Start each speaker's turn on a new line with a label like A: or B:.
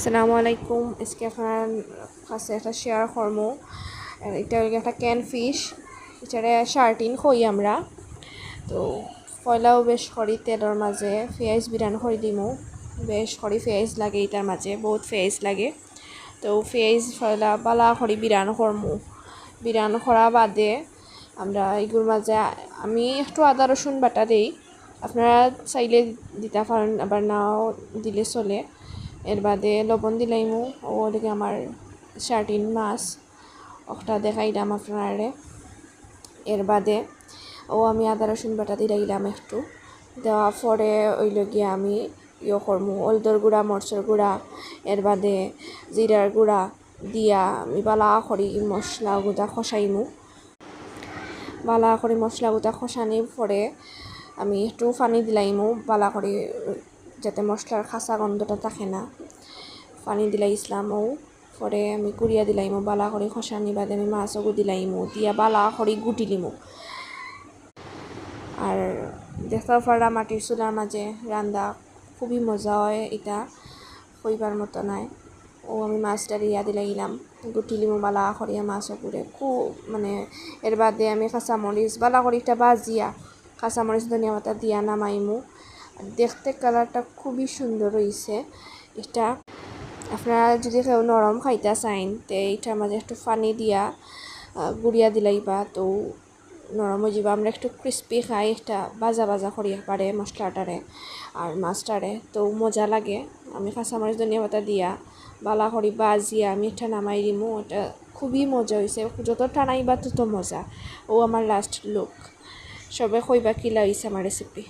A: আসসালামু আলাইকুম। আজকে আপনার কাছে একটা শেয়ার করবো। এটা একটা ক্যান ফিশ, এটারে সার্টিন কই আমরা। তো পয়লাও বেশ করি তেলের মাঝে পেঁয়াজ বিরান করে দিমু, বেশ করি পেঁয়াজ লাগে, এটার মাঝে বহুত পেঁয়াজ লাগে। তো পেঁয়াজ পয়লা বালা করি বিরান করমু। বিরান করা বাদে আমরা এগুলোর মাঝে আমি একটু আদা রসুন বাটা দিই, আপনারা চাইলে দিতে পারেন, আবার নাও দিলে চলে। এর বাদে লবণ দিলাইমু, ও দিকে আমার সার্টিন মাছ ওটা দেখাইলাম আপনারে। এর বাদে আমি আদা রসুন বাটা দিলাইলাম একটু, দেওয়া পরে গিয়ে আমি করমু হলদর গুঁড়া, মরচর গুঁড়া, এর বাদে জিরার গুঁড়া দিয়া আমি বালা করি মশলা গুঁড়া খসাইমু। বালা করে মশলা গুঁড়া খসানির পরে আমি একটু পানি দিলাইমু বালা করে, যাতে মশলার খাসা গন্ধটা থাকে না। পানি দিলাইছিলাম, পরে আমি কুড়িয়া দিলাইমু বালা করে খসানি বাদে আমি মাছও দিলাইমু, দিয়া বালা করে গুটিলিমু। আর দেখতে পারা মাটির চুলার মাঝে রান্দা খুবই মজা হয়, এটা কইবার মতো নাই। আমি মাছটা দিয়া দিলাইলাম, গুটিলিমু বালা করিয়া মাছও করে খুব এর বাদে আমি কাঁচামরিচ বালা করে একটা বাজিয়া কাঁচামরিচ ধনিয়া পাতা দিয়া নামাইমু। দেখতে কালারটা খুবই সুন্দর হয়েছে। এটা আপনারা যদি কেউ নরম খাইতে চাইন তো এইটার মাঝে একটু পানি দিয়া গুড়িয়া দিলাইবা, তো নরম হয়ে যাবা। আমরা একটু ক্রিস্পি খাই, একটা বাজা বাজা করিয়া পারে মশলাটারে আর মাছটারে, তো মজা লাগে। আমি কাঁচামরিচ ধনিয়া পাতা দিয়া বালা করি বাজিয়া আমি একটা নামাই দিমু। ওটা খুবই মজা হয়েছে, যত টানাইবা তত মজা। আমার লাস্ট লুক। সবে কইবা কিলা হয়েছে আমার রেসিপি।